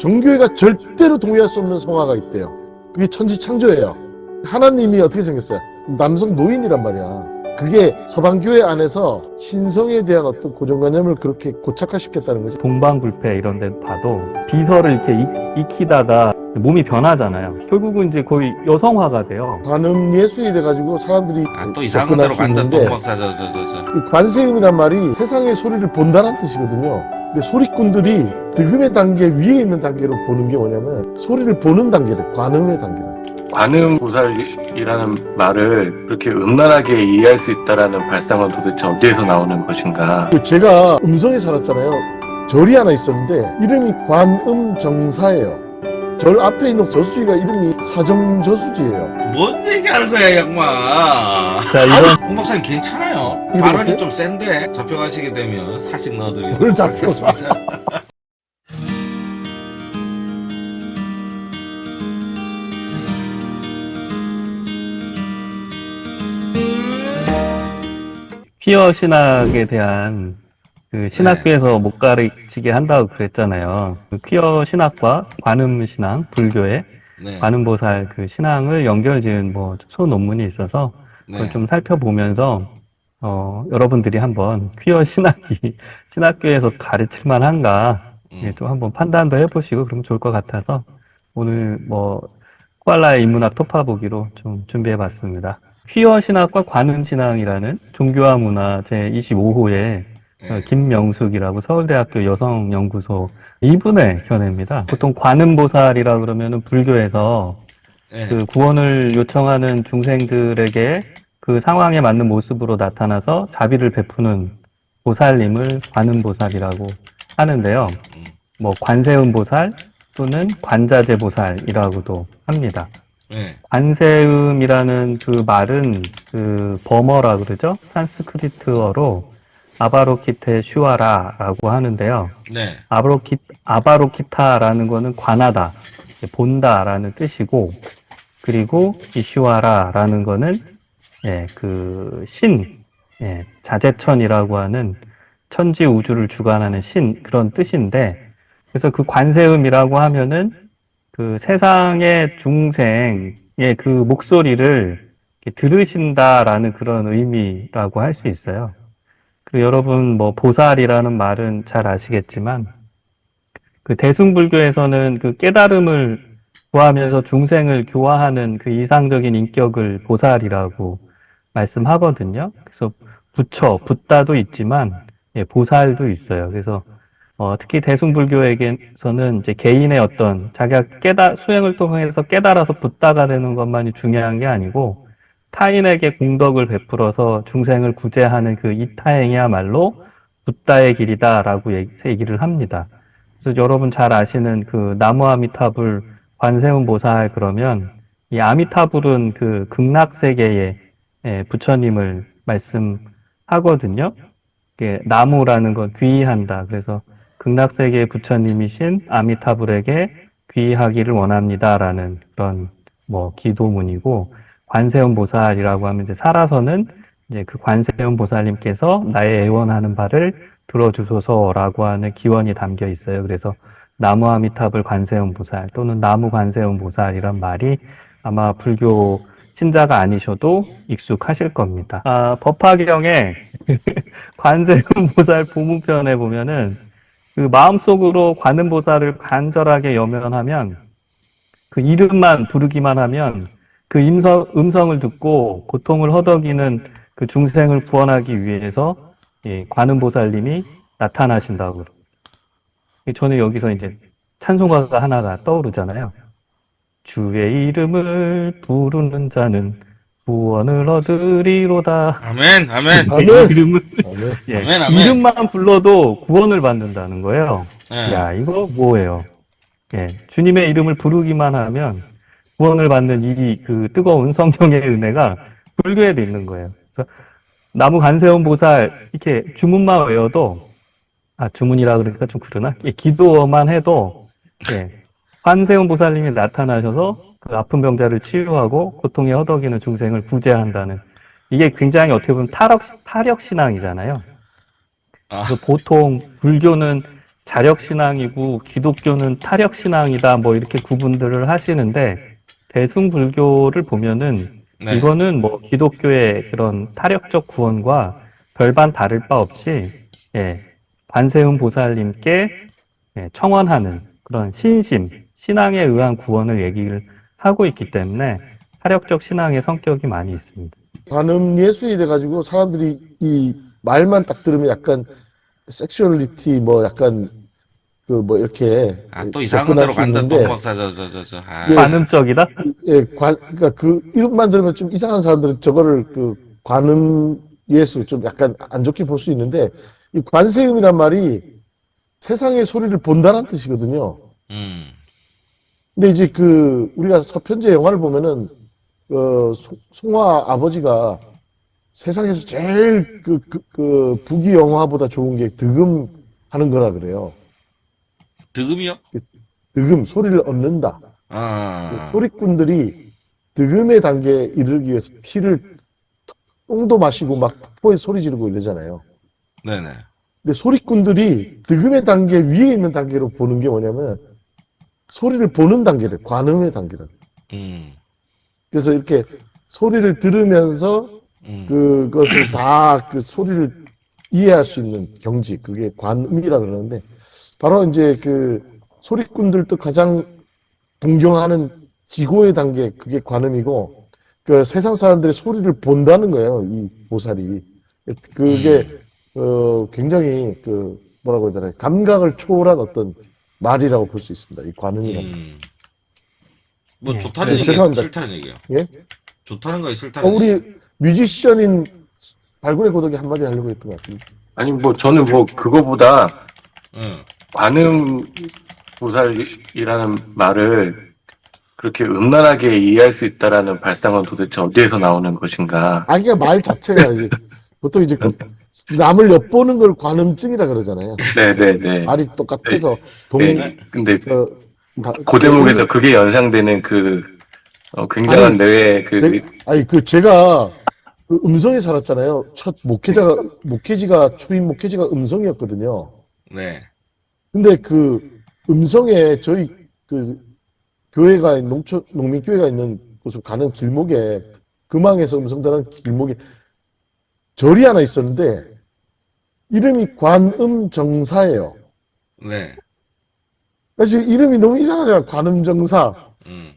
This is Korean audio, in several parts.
종교회가 절대로 동의할 수 없는 성화가 있대요. 그게 천지창조예요. 하나님이 어떻게 생겼어요? 남성 노인이란 말이야. 그게 서방교회 안에서 신성에 대한 어떤 고정관념을 그렇게 고착화시켰다는 거지. 동방불패 이런 데 봐도 비서를 이렇게 익히다가 몸이 변하잖아요. 결국은 이제 거의 여성화가 돼요. 관음 예술이 돼가지고 사람들이 또 이상한 접근할 데로 수 간다. 있는데, 동방사 이 관세음이란 말이 세상의 소리를 본다는 뜻이거든요. 근데 소리꾼들이 득음의 단계 위에 있는 단계로 보는 게 뭐냐면 소리를 보는 단계를 관음의 단계를. 관음보살이라는 말을 그렇게 음란하게 이해할 수 있다라는 발상은 도대체 어디에서 나오는 것인가? 제가 음성에 살았잖아요. 절이 하나 있었는데 이름이 관음정사예요. 절 앞에 있는 저수지가 이름이 사정저수지예요. 뭔 얘기하는 거야, 양마. 자, 이런 홍 박사님 괜찮아요. 이렇게? 발언이 좀 센데 잡혀가시게 되면 사식 넣어드리도록 뭘 잡혀? 하겠습니다. 퀴어 신학에 대한 그 신학교에서 못 가르치게 한다고 그랬잖아요. 그 퀴어 신학과 관음 신앙, 불교의 네. 관음보살 그 신앙을 연결지은 뭐 소논문이 있어서 그걸 네. 좀 살펴보면서 여러분들이 한번 퀴어 신학이 신학교에서 가르칠 만한가 또 한번 판단도 해보시고 그러면 좋을 것 같아서 오늘 뭐 코알라의 인문학 토파보기로 좀 준비해봤습니다. 퀴어 신학과 관음 신앙이라는 종교와 문화 제25호에 네. 김명숙이라고 서울대학교 여성연구소 이분의 견해입니다. 보통 관음보살이라 그러면은 불교에서 네. 그 구원을 요청하는 중생들에게 그 상황에 맞는 모습으로 나타나서 자비를 베푸는 보살님을 관음보살이라고 하는데요. 뭐 관세음보살 또는 관자재보살이라고도 합니다. 네. 관세음이라는 그 말은 그 버머라 그러죠? 산스크리트어로 아바로키테 슈아라라고 하는데요. 네. 아바로키타라는 거는 관하다, 본다라는 뜻이고, 그리고 이 슈아라라는 거는 그 신, 자재천이라고 하는 천지 우주를 주관하는 신 그런 뜻인데, 그래서 그 관세음이라고 하면은 그 세상의 중생의 그 목소리를 들으신다라는 그런 의미라고 할 수 있어요. 그리고 여러분 뭐 보살이라는 말은 잘 아시겠지만 그 대승불교에서는 그 깨달음을 구하면서 중생을 교화하는 그 이상적인 인격을 보살이라고 말씀하거든요. 그래서 붓다도 있지만 보살도 있어요. 그래서 특히 대승불교에게서는 이제 개인의 어떤 자기가 수행을 통해서 깨달아서 붓다가 되는 것만이 중요한 게 아니고 타인에게 공덕을 베풀어서 중생을 구제하는 그 이타행이야말로 붓다의 길이다라고 얘기를 합니다. 그래서 여러분 잘 아시는 그 나무 아미타불 관세음 보살 그러면 이 아미타불은 그 극락세계의 부처님을 말씀하거든요. 나무라는 건 귀의한다. 그래서 극락세계의 부처님이신 아미타불에게 귀의하기를 원합니다라는 그런 뭐 기도문이고 관세음 보살이라고 하면 이제 살아서는 이제 그 관세음 보살님께서 나의 애원하는 바를 들어주소서라고 하는 기원이 담겨 있어요. 그래서 나무 아미타불 관세음 보살 또는 나무 관세음 보살이란 말이 아마 불교 신자가 아니셔도 익숙하실 겁니다. 법화경에 관세음 보살 보문편에 보면은 그 마음속으로 관음 보살을 간절하게 여면하면 그 이름만 부르기만 하면 그 음성을 듣고 고통을 허덕이는 그 중생을 구원하기 위해서 관음 보살님이 나타나신다고. 저는 여기서 이제 찬송가가 하나가 떠오르잖아요. 주의 이름을 부르는 자는 구원을 얻으리로다. 아멘, 아멘. 아멘. 이름을 아멘, 아멘. 이름만 불러도 구원을 받는다는 거예요. 네. 야, 이거 뭐예요? 주님의 이름을 부르기만 하면 구원을 받는 이 그 뜨거운 성령의 은혜가 불교에도 있는 거예요. 그래서 나무 관세음 보살 이렇게 주문만 외워도 주문이라 그러니까 좀 그러나 기도만 해도 관세음 보살님이 나타나셔서 그 아픈 병자를 치유하고 고통에 허덕이는 중생을 구제한다는 이게 굉장히 어떻게 보면 타력 신앙이잖아요. 그래서 보통 불교는 자력신앙이고 기독교는 타력신앙이다 뭐 이렇게 구분들을 하시는데 대승불교를 보면은 네. 이거는 뭐 기독교의 그런 타력적 구원과 별반 다를 바 없이 예, 관세음 보살님께 예, 청원하는 그런 신심, 신앙에 의한 구원을 얘기를 하고 있기 때문에 타력적 신앙의 성격이 많이 있습니다. 관음 예술이 돼가지고 사람들이 이 말만 딱 들으면 약간 섹슈얼리티 뭐 약간 그 뭐 이렇게 또 이상한 접근할 데로 수 간다, 있는데 동박사, 아. 예. 관음적이다? 예, 그러니까 그 이름만 들으면 좀 이상한 사람들은 저거를 그 관음 예수 좀 약간 안 좋게 볼 수 있는데 이 관세음이란 말이 세상의 소리를 본다는 뜻이거든요. 근데 이제 그 우리가 서편제 영화를 보면은 송화 아버지가 세상에서 제일 그 부귀 영화보다 좋은 게 득음 하는 거라 그래요. 득음이요? 득음 소리를 얻는다. 소리꾼들이 득음의 단계에 이르기 위해서 피를 똥도 마시고 막 폭포에 소리 지르고 이러잖아요. 네네. 근데 소리꾼들이 득음의 단계 위에 있는 단계로 보는 게 뭐냐면 소리를 보는 단계를 관음의 단계를. 그래서 이렇게 소리를 들으면서 그것을 다 그 소리를 이해할 수 있는 경지 그게 관음이라 그러는데 바로 이제 그 소리꾼들도 가장 동경하는 지고의 단계 그게 관음이고 그 세상 사람들의 소리를 본다는 거예요 이 보살이 그게 굉장히 그 뭐라고 해야 되나 감각을 초월한 어떤 말이라고 볼 수 있습니다 이 관음이라는 뭐 네. 좋다는 네, 얘기예요? 죄송합니다. 싫다는 얘기예요? 예? 좋다는 거예요? 싫다는 우리 얘기예요? 뮤지션인 발굴의 고독이 한마디 하려고 했던 것 같은데 아니 뭐 저는 뭐 그거보다 응. 관음 보살이라는 말을 그렇게 음란하게 이해할 수 있다라는 발상은 도대체 어디에서 나오는 것인가? 그러니까 말 자체가 이제 보통 이제 그 남을 엿보는 걸 관음증이라 그러잖아요. 네네네. 말이 똑같아서 네. 근데 다- 그 대목에서 그게 연상되는 그 굉장한 아니, 뇌의 그 제가 그 음성에 살았잖아요. 첫 목회지가 초임 목회지가 음성이었거든요. 네. 근데 그 음성에 저희 그 교회가 농민교회가 있는 곳으로 가는 길목에 금왕에서 음성다는 길목에 절이 하나 있었는데 이름이 관음정사예요. 네. 사실 이름이 너무 이상하잖아요. 관음정사. 음.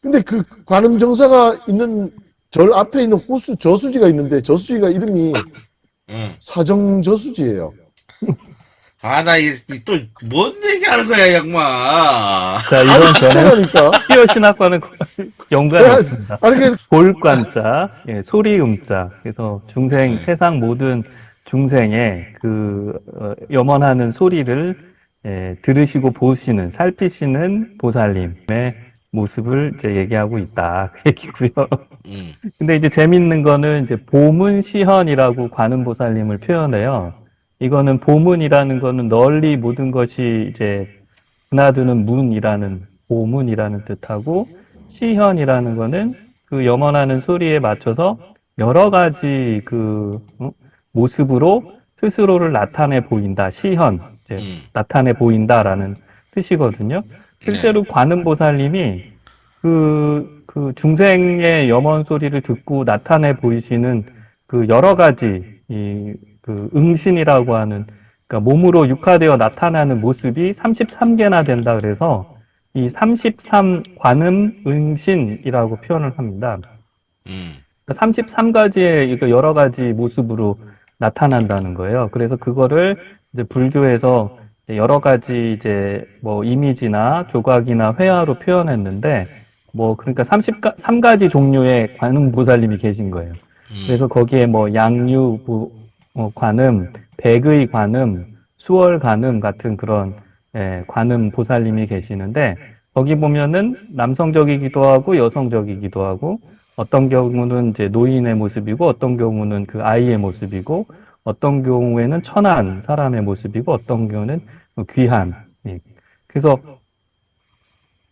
근데 그 관음정사가 있는 절 앞에 있는 호수 저수지가 있는데 저수지가 이름이 응. 사정저수지예요. 나 또 뭔 얘기하는 거야, 양마. 자, 이건 저는 진짜라니까. 피어 신학과는 연관이 없습니다. 아니 그 볼관자, 예, 소리음자. 그래서 중생, 네. 세상 모든 중생의 그 염원하는 소리를 들으시고 보시는, 살피시는 보살님의 모습을 이제 얘기하고 있다. 그 얘기고요. 근데 이제 재밌는 거는 이제 보문시현이라고 관음보살님을 표현해요. 이거는 보문이라는 거는 널리 모든 것이 이제 드나드는 문이라는 보문이라는 뜻하고 시현이라는 거는 그 염원하는 소리에 맞춰서 여러 가지 그 모습으로 스스로를 나타내 보인다. 시현 이제 나타내 보인다라는 뜻이거든요. 실제로 관음보살님이 그 중생의 염원 소리를 듣고 나타내 보이시는 그 여러 가지 그 응신이라고 하는 그러니까 몸으로 육화되어 나타나는 모습이 33개나 된다 그래서 이 33 관음 응신이라고 표현을 합니다. 33가지의 여러 가지 모습으로 나타난다는 거예요. 그래서 그거를 이제 불교에서 여러 가지 이제 뭐 이미지나 조각이나 회화로 표현했는데 뭐 그러니까 33가지 종류의 관음 보살님이 계신 거예요. 그래서 거기에 뭐 양유 관음, 백의 관음, 수월 관음 같은 그런 관음 보살님이 계시는데 거기 보면은 남성적이기도 하고 여성적이기도 하고 어떤 경우는 이제 노인의 모습이고 어떤 경우는 그 아이의 모습이고 어떤 경우에는 천한 사람의 모습이고 어떤 경우는 귀한. 그래서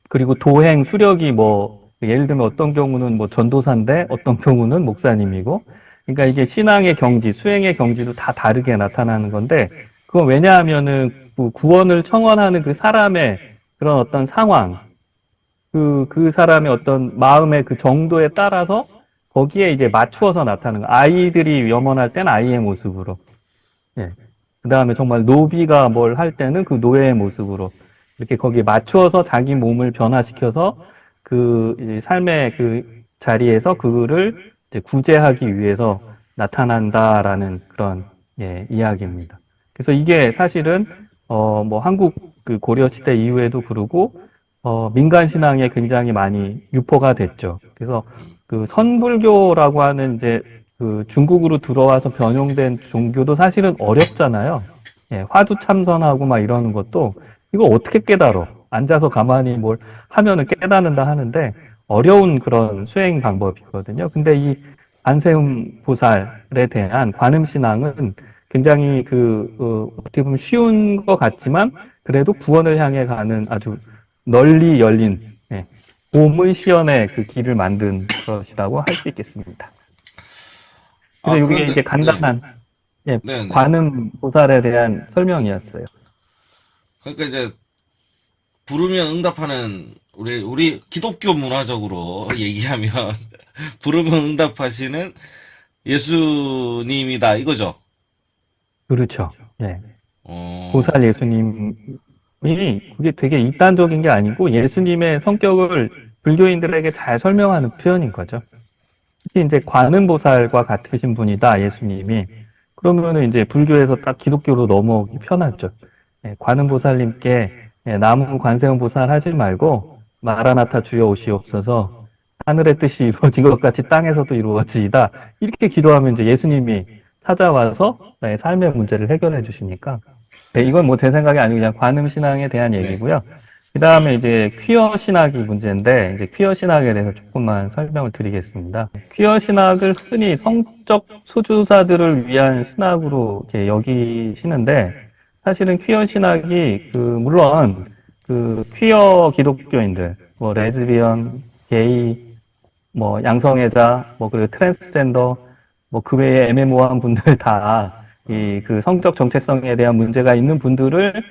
그리고 도행 수력이 뭐 예를 들면 어떤 경우는 뭐 전도사인데 어떤 경우는 목사님이고 그러니까 이게 신앙의 경지, 수행의 경지도 다 다르게 나타나는 건데 그건 왜냐하면은 구원을 청원하는 그 사람의 그런 어떤 상황, 그 사람의 어떤 마음의 그 정도에 따라서 거기에 이제 맞추어서 나타나는 거. 아이들이 염원할 땐 아이의 모습으로. 예. 그 다음에 정말 노비가 뭘 할 때는 그 노예의 모습으로. 이렇게 거기에 맞추어서 자기 몸을 변화시켜서 그 이제 삶의 그 자리에서 그를 이제 구제하기 위해서 나타난다라는 그런 예, 이야기입니다. 그래서 이게 사실은 뭐 한국 그 고려 시대 이후에도 그러고 민간 신앙에 굉장히 많이 유포가 됐죠. 그래서 그 선불교라고 하는 이제 그 중국으로 들어와서 변용된 종교도 사실은 어렵잖아요. 예, 화두 참선하고 막 이러는 것도 이거 어떻게 깨달어? 앉아서 가만히 뭘 하면은 깨닫는다 하는데 어려운 그런 수행 방법이거든요. 근데 이 안세음 보살에 대한 관음 신앙은 굉장히 어떻게 보면 쉬운 것 같지만 그래도 구원을 향해 가는 아주 널리 열린 예, 보물시연의 그 길을 만든 것이라고 할 수 있겠습니다. 그래서 이게 그런데, 이제 간단한 예, 네, 네. 관음 보살에 대한 설명이었어요. 그러니까 이제, 부르면 응답하는, 우리 기독교 문화적으로 얘기하면, 부르면 응답하시는 예수님이다, 이거죠. 그렇죠. 예. 어, 보살 예수님이 그게 되게 이단적인 게 아니고 예수님의 성격을 불교인들에게 잘 설명하는 표현인 거죠. 특히 이제 관음보살과 같으신 분이다, 예수님이. 그러면은 이제 불교에서 딱 기독교로 넘어오기 편하죠. 예, 관음보살님께 예, 나무 관세음보살 하지 말고 마라나타 주여 오시옵소서 하늘의 뜻이 이루어진 것 같이 땅에서도 이루어지이다. 이렇게 기도하면 이제 예수님이 찾아와서 나의 삶의 문제를 해결해 주시니까 네, 이건 뭐 제 생각이 아니고 그냥 관음신앙에 대한 네. 얘기고요. 그 다음에 이제 퀴어 신학이 문제인데, 이제 퀴어 신학에 대해서 조금만 설명을 드리겠습니다. 퀴어 신학을 흔히 성적 수주사들을 위한 신학으로 이렇게 여기시는데, 사실은 퀴어 신학이, 물론, 퀴어 기독교인들, 뭐, 레즈비언, 게이, 뭐, 양성애자, 뭐, 그리고 트랜스젠더, 뭐, 그 외에 애매모호한 분들 다, 성적 정체성에 대한 문제가 있는 분들을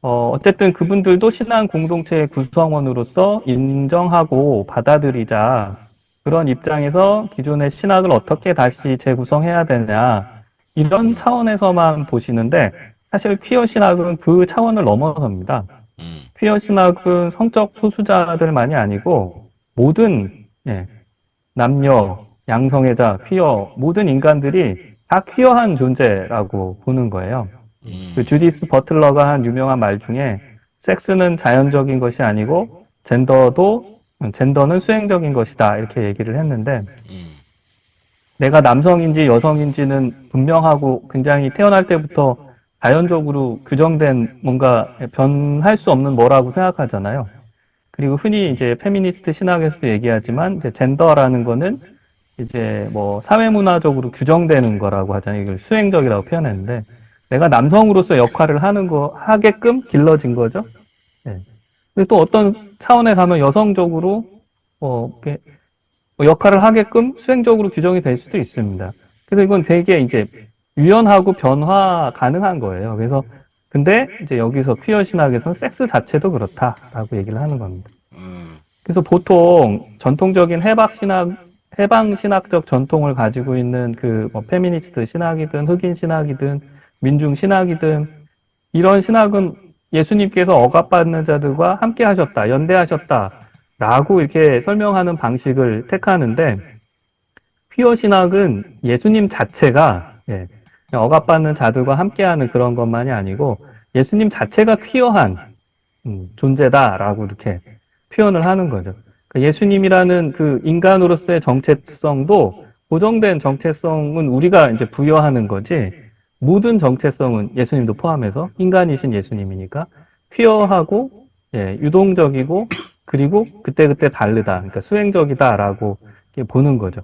어쨌든 그분들도 신앙 공동체의 구성원으로서 인정하고 받아들이자 그런 입장에서 기존의 신학을 어떻게 다시 재구성해야 되냐 이런 차원에서만 보시는데 사실 퀴어 신학은 그 차원을 넘어섭니다. 퀴어 신학은 성적 소수자들만이 아니고 모든 예, 남녀, 양성애자, 퀴어 모든 인간들이 다 퀴어한 존재라고 보는 거예요. 그 주디스 버틀러가 한 유명한 말 중에 섹스는 자연적인 것이 아니고 젠더는 수행적인 것이다 이렇게 얘기를 했는데 내가 남성인지 여성인지는 분명하고 굉장히 태어날 때부터 자연적으로 규정된 뭔가 변할 수 없는 뭐라고 생각하잖아요. 그리고 흔히 이제 페미니스트 신학에서도 얘기하지만 이제 젠더라는 거는 이제 뭐 사회문화적으로 규정되는 거라고 하잖아요. 이걸 수행적이라고 표현했는데 내가 남성으로서 역할을 하게끔 길러진 거죠. 예. 근데 또 어떤 차원에 가면 여성적으로, 이렇게 역할을 하게끔 수행적으로 규정이 될 수도 있습니다. 그래서 이건 되게 이제 유연하고 변화 가능한 거예요. 그래서, 근데 이제 여기서 퀴어 신학에서는 섹스 자체도 그렇다라고 얘기를 하는 겁니다. 그래서 보통 전통적인 해방 신학적 전통을 가지고 있는 뭐 페미니스트 신학이든 흑인 신학이든 민중 신학이든 이런 신학은 예수님께서 억압받는 자들과 함께 하셨다, 연대하셨다 라고 이렇게 설명하는 방식을 택하는데 퀴어 신학은 예수님 자체가 예, 억압받는 자들과 함께하는 그런 것만이 아니고 예수님 자체가 퀴어한 존재다라고 이렇게 표현을 하는 거죠. 그러니까 예수님이라는 그 인간으로서의 정체성도 고정된 정체성은 우리가 이제 부여하는 거지 모든 정체성은 예수님도 포함해서 인간이신 예수님이니까 퀴어하고 예, 유동적이고 그리고 그때그때 다르다. 그러니까 수행적이다라고 보는 거죠.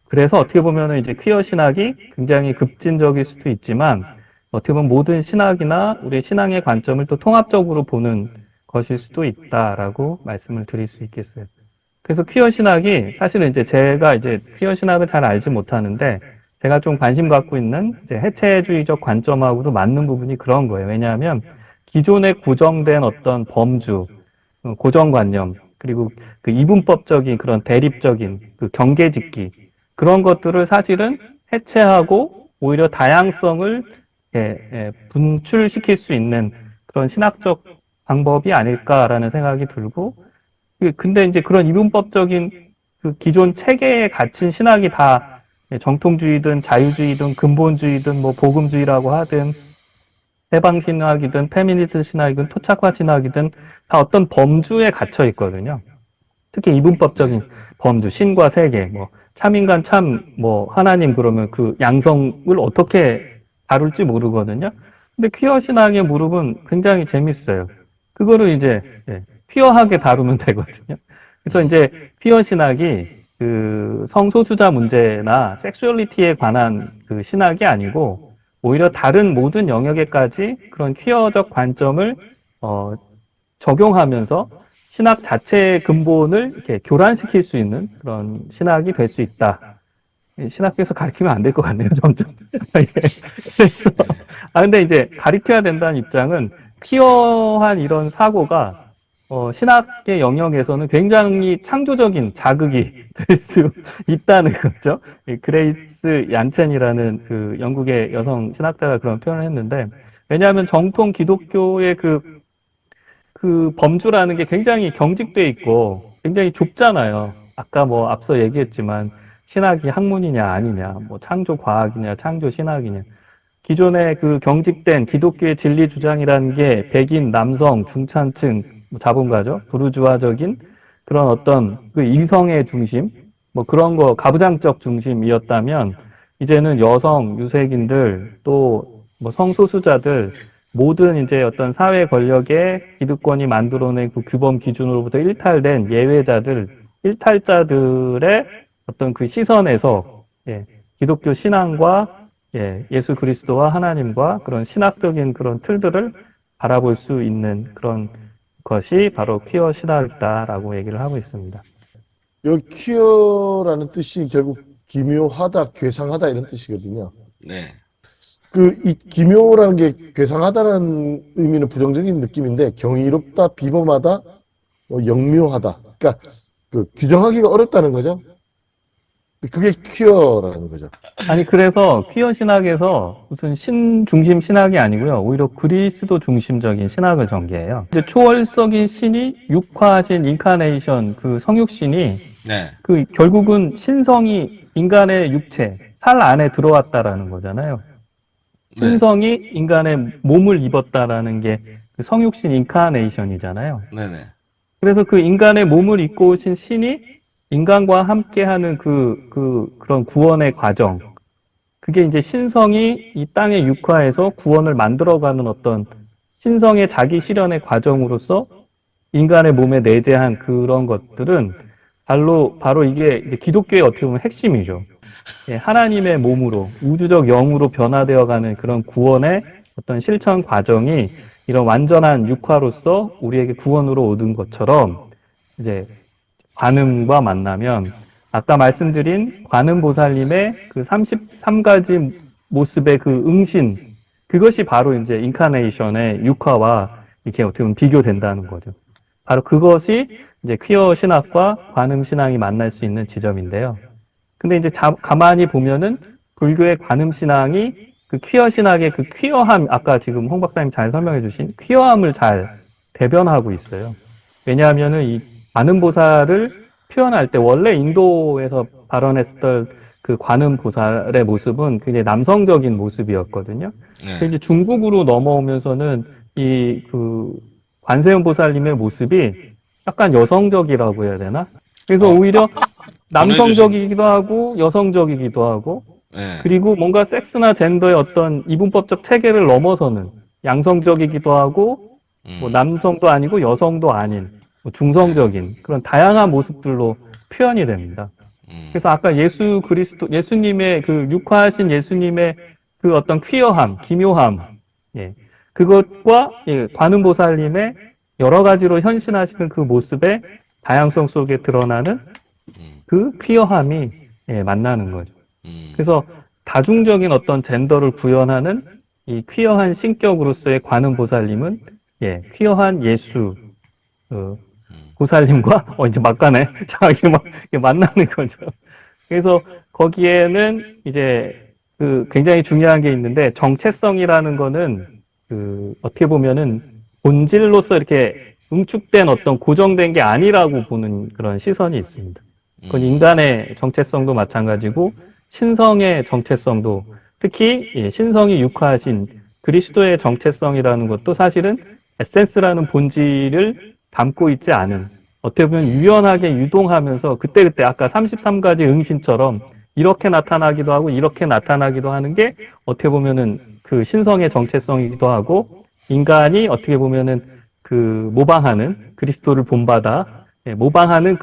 그래서 어떻게 보면 이제 퀴어 신학이 굉장히 급진적일 수도 있지만 어떻게 보면 모든 신학이나 우리 신앙의 관점을 또 통합적으로 보는 것일 수도 있다라고 말씀을 드릴 수 있겠어요. 그래서 퀴어 신학이 사실은 이제 제가 이제 퀴어 신학을 잘 알지 못하는데 제가 좀 관심 갖고 있는 이제 해체주의적 관점하고도 맞는 부분이 그런 거예요. 왜냐하면 기존에 고정된 어떤 범주, 고정관념, 그리고 그 이분법적인 그런 대립적인 그 경계짓기, 그런 것들을 사실은 해체하고 오히려 다양성을 분출시킬 수 있는 그런 신학적 방법이 아닐까라는 생각이 들고, 근데 이제 그런 이분법적인 그 기존 체계에 갇힌 신학이 다 정통주의든 자유주의든 근본주의든 뭐 복음주의라고 하든 해방신학이든 페미니스트 신학이든 토착화 신학이든 다 어떤 범주에 갇혀 있거든요. 특히 이분법적인 범주, 신과 세계, 뭐 참인간 뭐 하나님 그러면 그 양성을 어떻게 다룰지 모르거든요. 근데 퀴어 신학의 무릎은 굉장히 재밌어요. 그거를 이제 퀴어하게 다루면 되거든요. 그래서 이제 퀴어 신학이 그 성소수자 문제나 섹슈얼리티에 관한 그 신학이 아니고 오히려 다른 모든 영역에까지 그런 퀴어적 관점을 적용하면서 신학 자체의 근본을 이렇게 교란시킬 수 있는 그런 신학이 될 수 있다. 신학교에서 가르치면 안 될 것 같네요, 점점. 그래서, 근데 이제 가르쳐야 된다는 입장은 퀴어한 이런 사고가 신학의 영역에서는 굉장히 창조적인 자극이 될 수 있다는 거죠. 그레이스 얀첸이라는 그 영국의 여성 신학자가 그런 표현을 했는데, 왜냐하면 정통 기독교의 그 범주라는 게 굉장히 경직돼 있고 굉장히 좁잖아요. 아까 뭐 앞서 얘기했지만 신학이 학문이냐 아니냐, 뭐 창조 과학이냐, 창조 신학이냐. 기존의 그 경직된 기독교의 진리 주장이라는 게 백인, 남성, 중산층, 뭐 자본가죠. 부르주아적인 그런 어떤 그 이성의 중심, 뭐 그런 거 가부장적 중심이었다면 이제는 여성, 유색인들 또 뭐 성소수자들 모든 이제 어떤 사회 권력의 기득권이 만들어낸 그 규범 기준으로부터 일탈된 예외자들, 일탈자들의 어떤 그 시선에서 기독교 신앙과 예수 그리스도와 하나님과 그런 신학적인 그런 틀들을 바라볼 수 있는 그런 것이 바로 퀴어 신학이다라고 얘기를 하고 있습니다. 여기 퀴어라는 뜻이 결국 기묘하다, 괴상하다 이런 뜻이거든요. 네. 이 기묘라는 게 괴상하다는 의미는 부정적인 느낌인데 경이롭다, 비범하다, 뭐 영묘하다. 그러니까 그 규정하기가 어렵다는 거죠. 그게 퀴어라는 거죠. 아니 그래서 퀴어 신학에서 무슨 신 중심 신학이 아니고요. 오히려 그리스도 중심적인 신학을 전개해요. 이제 초월적인 신이 육화하신 인카네이션 그 성육신이 네. 그 결국은 신성이 인간의 육체, 살 안에 들어왔다라는 거잖아요. 신성이 인간의 몸을 입었다라는 게 그 성육신 인카네이션이잖아요. 네네. 그래서 그 인간의 몸을 입고 오신 신이 인간과 함께하는 그런 구원의 과정. 그게 이제 신성이 이 땅에 육화해서 구원을 만들어가는 어떤 신성의 자기 실현의 과정으로서 인간의 몸에 내재한 그런 것들은 바로 이게 이제 기독교의 어떻게 보면 핵심이죠. 하나님의 몸으로, 우주적 영으로 변화되어가는 그런 구원의 어떤 실천 과정이 이런 완전한 육화로서 우리에게 구원으로 얻은 것처럼 이제 관음과 만나면 아까 말씀드린 관음보살님의 그 33가지 모습의 그 응신, 그것이 바로 이제 인카네이션의 육화와 이렇게 어떻게 보면 비교된다는 거죠. 바로 그것이 이제 퀴어 신학과 관음 신앙이 만날 수 있는 지점인데요. 근데 이제 가만히 보면은 불교의 관음 신앙이 그 퀴어 신학의 그 퀴어함, 아까 지금 홍 박사님 잘 설명해 주신 퀴어함을 잘 대변하고 있어요. 왜냐하면은 이 관음보살을 표현할 때 원래 인도에서 발언했던 그 관음보살의 모습은 굉장히 남성적인 모습이었거든요. 네. 이제 중국으로 넘어오면서는 이 그 관세음 보살님의 모습이 약간 여성적이라고 해야 되나? 그래서 오히려 남성적이기도 하고 여성적이기도 하고 네. 그리고 뭔가 섹스나 젠더의 어떤 이분법적 체계를 넘어서는 양성적이기도 하고 뭐 남성도 아니고 여성도 아닌 뭐 중성적인 그런 다양한 모습들로 표현이 됩니다. 그래서 아까 예수님의 그 육화하신 예수님의 그 어떤 퀴어함, 기묘함, 그것과 관음보살님의 여러 가지로 현신하시는 그 모습의 다양성 속에 드러나는 그 퀴어함이 만나는 거죠. 그래서 다중적인 어떤 젠더를 구현하는 이 퀴어한 신격으로서의 관음보살님은 퀴어한 예수, 보살님과, 이제 막 가네. 자기 막 만나는 거죠. 그래서 거기에는 이제 굉장히 중요한 게 있는데, 정체성이라는 거는 어떻게 보면은 본질로서 이렇게 응축된 어떤 고정된 게 아니라고 보는 그런 시선이 있습니다. 그건 인간의 정체성도 마찬가지고 신성의 정체성도, 특히 신성이 육화하신 그리스도의 정체성이라는 것도 사실은 에센스라는 본질을 담고 있지 않은, 어떻게 보면 유연하게 유동하면서 그때그때 아까 33가지 응신처럼 이렇게 나타나기도 하고 이렇게 나타나기도 하는 게 어떻게 보면은 그 신성의 정체성이기도 하고, 인간이 어떻게 보면은 모방하는, 그리스도를 본받아 모방하는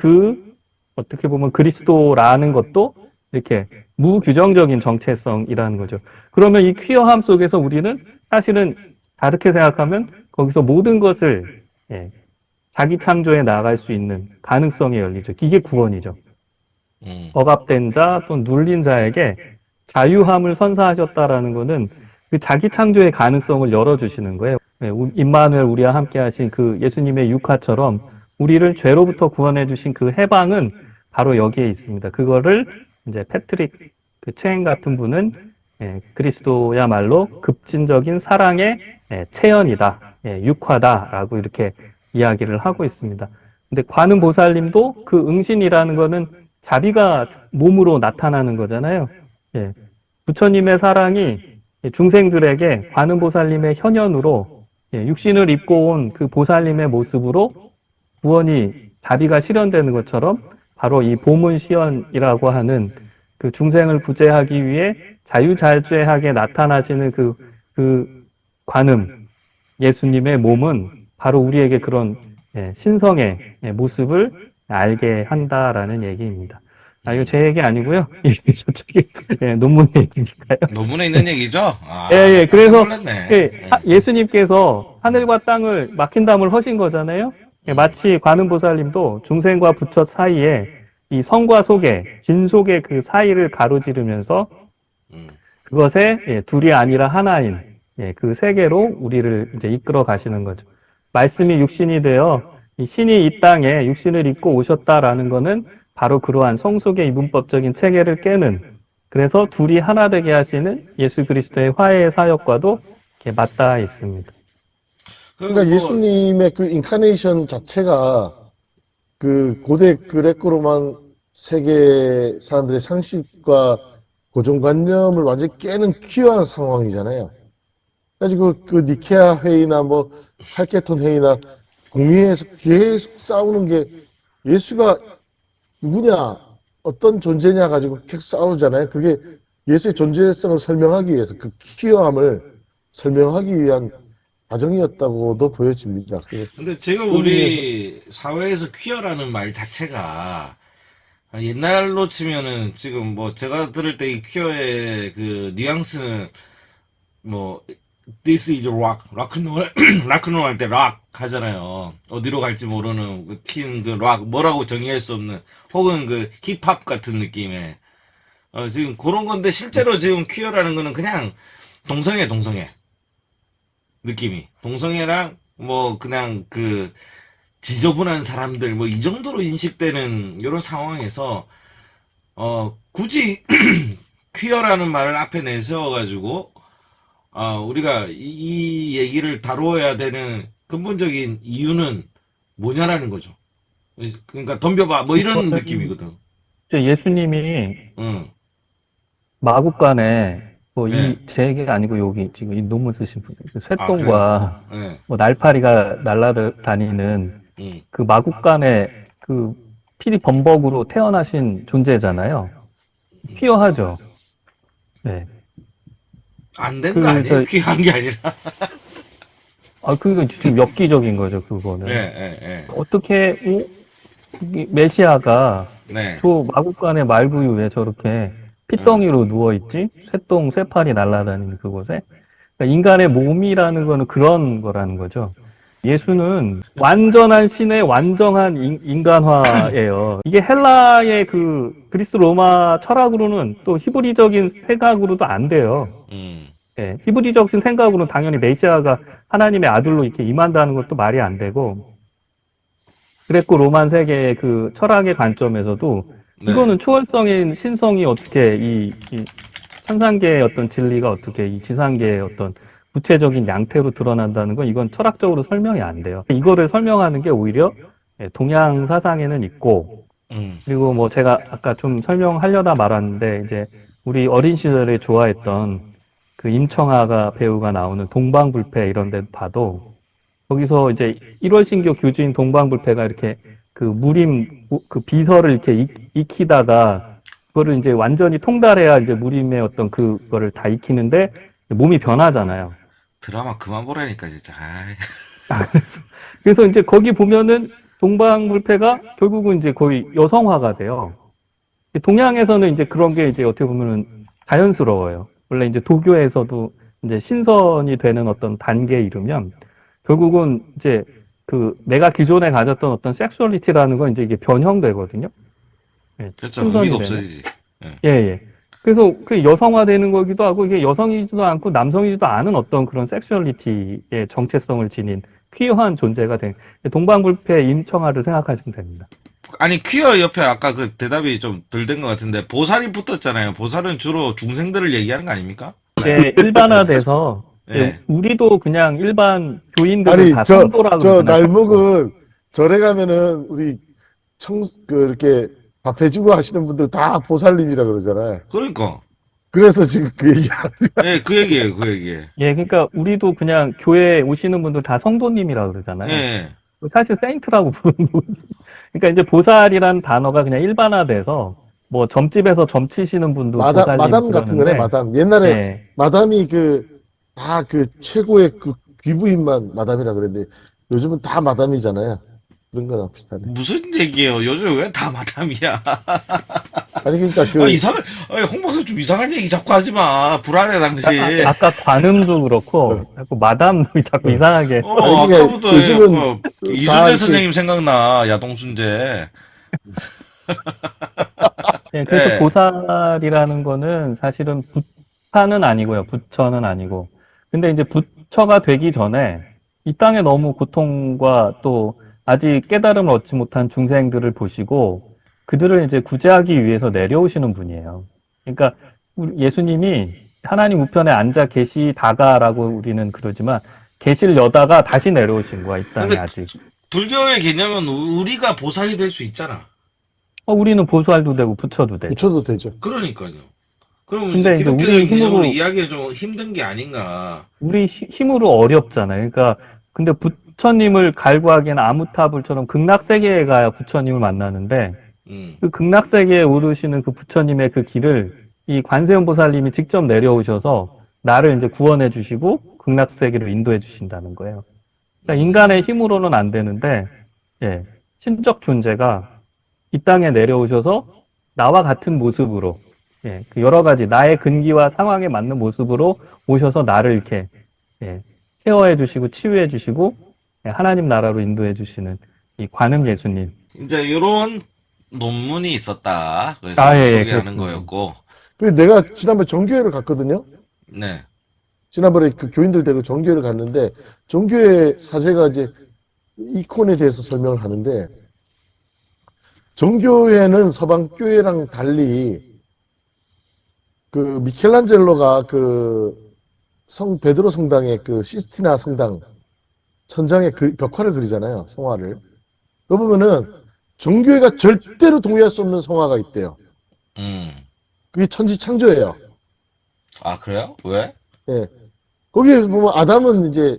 어떻게 보면 그리스도라는 것도 이렇게 무규정적인 정체성이라는 거죠. 그러면 이 퀴어함 속에서 우리는 사실은 다르게 생각하면 거기서 모든 것을 자기 창조에 나아갈 수 있는 가능성이 열리죠. 이게 구원이죠. 억압된 자 또는 눌린 자에게 자유함을 선사하셨다라는 것은 그 자기 창조의 가능성을 열어주시는 거예요. 임마누엘 우리와 함께 하신 그 예수님의 육화처럼 우리를 죄로부터 구원해 주신 그 해방은 바로 여기에 있습니다. 그거를 이제 패트릭 체인 같은 분은 그리스도야말로 급진적인 사랑의 체현이다, 육화다라고 이렇게 이야기를 하고 있습니다. 근데 관음 보살님도 그 응신이라는 거는 자비가 몸으로 나타나는 거잖아요. 부처님의 사랑이 중생들에게 관음 보살님의 현현으로 육신을 입고 온 그 보살님의 모습으로 구원이 자비가 실현되는 것처럼 바로 이 보문시현이라고 하는 그 중생을 구제하기 위해 자유자재하게 나타나시는 그 관음 예수님의 몸은 바로 우리에게 그런 신성의 모습을 알게 한다라는 얘기입니다. 이거 제 얘기 아니고요. 이게 저쪽에 논문의 얘기니까요. 논문에 있는 얘기죠? 그래서 놀랐네. 예수님께서 하늘과 땅을 막힌 담을 허신 거잖아요. 마치 관음보살님도 중생과 부처 사이에 이 성과 속에, 진 속의 그 사이를 가로지르면서 그것에 둘이 아니라 하나인 그 세계로 우리를 이제 이끌어 가시는 거죠. 말씀이 육신이 되어 이 신이 이 땅에 육신을 입고 오셨다라는 거는 바로 그러한 성속의 이분법적인 체계를 깨는, 그래서 둘이 하나 되게 하시는 예수 그리스도의 화해의 사역과도 이렇게 맞닿아 있습니다. 그러니까 예수님의 그 인카네이션 자체가 그 고대 그레코로만 세계 사람들의 상식과 고정관념을 완전히 깨는 퀴어한 상황이잖아요. 그래서 그 니케아 회의나 뭐 칼케톤 회의나 공의회에서 계속 싸우는 게 예수가 누구냐, 어떤 존재냐 가지고 계속 싸우잖아요. 그게 예수의 존재성을 설명하기 위해서, 그 퀴어함을 설명하기 위한 과정이었다고도 보여집니다. 근데 지금 우리 사회에서 퀴어라는 말 자체가 옛날로 치면은 지금 뭐 제가 들을 때 이 퀴어의 그 뉘앙스는 뭐 This is rock, 락큰롤, 락큰롤 할 때 락 하잖아요. 어디로 갈지 모르는 그 락, 뭐라고 정의할 수 없는, 혹은 그 힙합 같은 느낌의 지금 그런 건데, 실제로 지금 퀴어라는 거는 그냥 동성애 느낌이, 동성애랑 뭐 그냥 그 지저분한 사람들 뭐 이 정도로 인식되는 이런 상황에서 굳이 퀴어라는 말을 앞에 내세워가지고 우리가 이 얘기를 다루어야 되는 근본적인 이유는 뭐냐라는 거죠. 그러니까 덤벼봐 뭐 이런 느낌이거든. 예수님이 마국간에 제 얘기가 아니고 여기 지금 이 논문 쓰신 분, 쇠똥과 뭐 날파리가 날아다니는 그 마국간에 그 피리 범벅으로 태어나신 존재잖아요. 퀴어하죠. 안 된 거 아니에요? 퀴어한 게 아니라. 그거 지금 엽기적인 거죠, 그거는. 어떻게, 메시아가 저 마국간의 말구유에 저렇게 핏덩이로 누워있지? 쇠파리 날아다니는 그곳에? 그러니까 인간의 몸이라는 거는 그런 거라는 거죠. 예수는 완전한 신의 완전한 인간화예요. 이게 헬라의 그 그리스 로마 철학으로는 또 히브리적인 생각으로도 안 돼요. 예, 히브리적인 생각으로 당연히 메시아가 하나님의 아들로 이렇게 임한다는 것도 말이 안 되고, 그레코 로만 세계의 그 철학의 관점에서도 네. 이거는 초월성인 신성이 어떻게 이 천상계의 어떤 진리가 어떻게 이 지상계의 어떤 구체적인 양태로 드러난다는 건 이건 철학적으로 설명이 안 돼요. 이거를 설명하는 게 오히려 예, 동양 사상에는 있고, 그리고 뭐 제가 아까 좀 설명하려다 말았는데 이제 우리 어린 시절에 좋아했던 그 임청아가 배우가 나오는 동방불패 이런 데 봐도 거기서 이제 1월 신교 교주인 동방불패가 이렇게 그 무림 그 비서를 이렇게 익히다가 그거를 이제 완전히 통달해야 이제 무림의 어떤 그거를 다 익히는데 몸이 변하잖아요. 드라마 그만 보라니까 진짜. 아이. 그래서 이제 거기 보면은 동방불패가 결국은 이제 거의 여성화가 돼요. 동양에서는 이제 그런 게 이제 어떻게 보면은 자연스러워요. 원래 이제 도교에서도 이제 신선이 되는 어떤 단계에 이르면 결국은 이제 그 내가 기존에 가졌던 어떤 섹슈얼리티라는 건 이제 이게 변형되거든요. 예, 그렇죠. 신선이 의미가 되는. 없어지지. 예, 예. 그래서 그 여성화되는 거기도 하고 이게 여성이지도 않고 남성이지도 않은 어떤 그런 섹슈얼리티의 정체성을 지닌 퀴어한 존재가 된 동방불패 임청아를 생각하시면 됩니다. 아니 퀴어 옆에 아까 그 대답이 좀 덜 된 것 같은데 보살이 붙었잖아요. 보살은 주로 중생들을 얘기하는 거 아닙니까? 이게 일반화돼서 네. 우리도 그냥 일반 교인들을 아니 다 저 성도라고 그러잖아요. 날목은 절에 가면은 우리 이렇게 밥 해주고 하시는 분들 다 보살님이라 그러잖아요. 그러니까. 그래서 지금 그 얘기 예, 그 얘기예요. 그 얘기. 예, 그러니까 우리도 그냥 교회에 오시는 분들 다 성도님이라고 그러잖아요. 예. 사실 세인트라고 부르는 거지. 그러니까 이제 보살이라는 단어가 그냥 일반화돼서 뭐 점집에서 점 치시는 분도 보살님 마담 같은 거네. 그러는데, 마담 옛날에 예, 마담이 다 그 최고의 그 귀부인만 마담이라 그랬는데 요즘은 다 마담이잖아요. 그런 거랑 비슷하네. 무슨 얘기예요? 요즘 왜 다 마담이야? 아니 그러니까 홍 박사 좀 이상한 얘기 자꾸 하지 마. 불안해 당신. 아까 관음도 그렇고 자꾸 마담도 자꾸 이상하게. 아니, 그러니까 아까부터 요즘은 그 다 이순재 이렇게- 선생님 생각나. 야동순재. 예, 그래서 예. 보살이라는 거는 사실은 부처는 아니고요. 부처는 아니고. 근데 이제 부처가 되기 전에 이 땅에 너무 고통과 또 아직 깨달음을 얻지 못한 중생들을 보시고 그들을 이제 구제하기 위해서 내려오시는 분이에요. 그러니까 우리 예수님이 하나님 우편에 앉아 계시다가라고 우리는 그러지만 계시려다가 다시 내려오신 거야, 이 땅에 근데 아직. 불교의 개념은 우리가 보살이 될 수 있잖아. 우리는 보살도 되고 부처도 되죠. 붙여도 되죠. 그러니까요. 그러면 근데 이제 이제 기독교적인 우리 개념으로 힘으로- 이해하기가 좀 힘든 게 아닌가. 우리 힘으로 어렵잖아요. 그러니까 근데 부처님을 갈구하기에는 아무타불처럼 극락세계에 가야 부처님을 만나는데 음. 그 극락세계에 오르시는 그 부처님의 그 길을 이 관세음 보살님이 직접 내려오셔서 나를 이제 구원해 주시고 극락세계로 인도해 주신다는 거예요. 그러니까 인간의 힘으로는 안 되는데 예, 신적 존재가 이 땅에 내려오셔서 나와 같은 모습으로 예, 그 여러 가지 나의 근기와 상황에 맞는 모습으로 오셔서 나를 이렇게 예, 케어해 주시고 치유해 주시고 예, 하나님 나라로 인도해 주시는 이 관음 예수님. 이제 이런 논문이 있었다. 그래서 아, 예, 예, 소개하는 그렇습니다. 거였고. 그래서 내가 지난번에 정교회를 갔거든요. 네. 지난번에 그 교인들 데리고 정교회를 갔는데 정교회 사제가 이제 이콘에 대해서 설명을 하는데 정교회는 서방교회랑 달리 그 미켈란젤로가 그 베드로 성당의 그 시스티나 성당 천장에 벽화를 그리잖아요. 성화를. 그 보면은 정교회가 절대로 동의할 수 없는 성화가 있대요. 그게 천지창조예요. 아, 그래요? 왜? 예. 거기에 보면 아담은 이제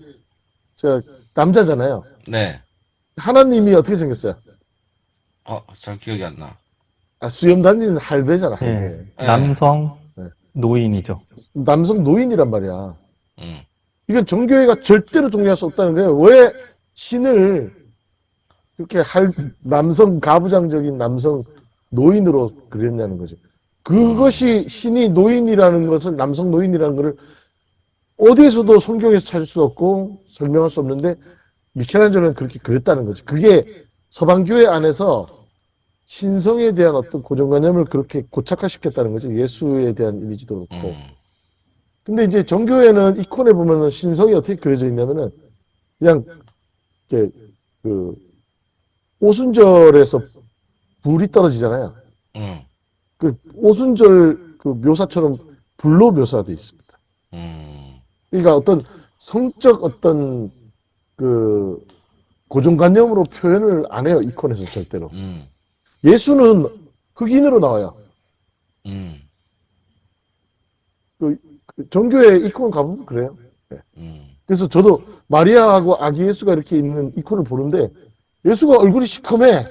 남자잖아요. 네. 하나님이 어떻게 생겼어요? 잘 기억이 안 나. 수염단니는 할배잖아, 할배. 예, 남성 네. 노인이죠. 남성 노인이란 말이야. 음. 이건 정교회가 절대로 동의할 수 없다는 거예요. 왜 신을 그렇게 남성 가부장적인 남성 노인으로 그렸냐는 거죠. 그것이 신이 노인이라는 것을 남성 노인이라는 것을 어디에서도 성경에서 찾을 수 없고 설명할 수 없는데 미켈란젤로는 그렇게 그렸다는 거죠. 그게 서방교회 안에서 신성에 대한 어떤 고정관념을 그렇게 고착화시켰다는 거죠. 예수에 대한 이미지도 그렇고. 근데 이제 정교회는 이콘에 보면은 신성이 어떻게 그려져 있냐면은 그냥 이렇게 그 오순절에서 불이 떨어지잖아요. 음, 그 오순절 그 묘사처럼 불로 묘사되어 있습니다. 그러니까 어떤 성적 어떤 그 고정관념으로 표현을 안 해요. 이콘에서 절대로. 음, 예수는 흑인으로 나와요. 음, 그 정교회 이콘 가보면 그래요. 네. 음, 그래서 저도 마리아하고 아기 예수가 이렇게 있는 이콘을 보는데 예수가 얼굴이 시커매.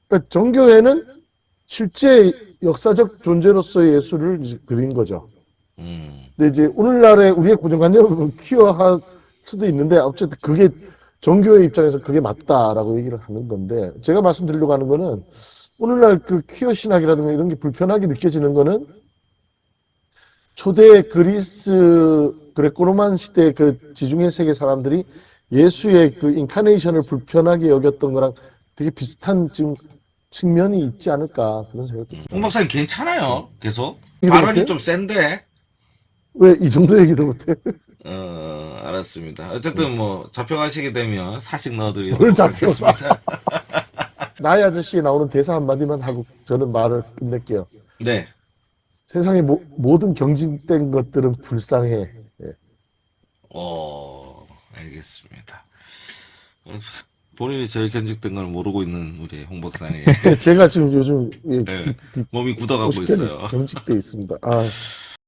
그러니까 정교회는 실제 역사적 존재로서의 예수를 이제 그린 거죠. 근데 이제 오늘날의 우리의 고정관념은 퀴어할 수도 있는데 어쨌든 그게 정교회 입장에서 그게 맞다라고 얘기를 하는 건데 제가 말씀드리려고 하는 거는 오늘날 그 퀴어 신학이라든가 이런 게 불편하게 느껴지는 거는 초대 그리스 그레코로만 시대 그 지중해 세계 사람들이 예수의 그 인카네이션을 불편하게 여겼던 거랑 되게 비슷한 지금 측면이 있지 않을까 그런 생각도 홍 들어요. 박사님 괜찮아요. 계속 이거 발언이 어때요? 좀 센데. 왜 이 정도 얘기도 못해? 알았습니다. 어쨌든 뭐 잡혀가시게 되면 사식 뭘 넣어드리도록 잡혀가? 하겠습니다. 나의 아저씨에 나오는 대사 한마디만 하고 저는 말을 끝낼게요. 네. 세상의 모든 경직된 것들은 불쌍해. 예. 알겠습니다. 본인이 제일 견직된 걸 모르고 있는 우리 홍 박사님. 제가 지금 요즘 네. 몸이 굳어가고 50개는 있어요. 경직돼 있습니다. 아,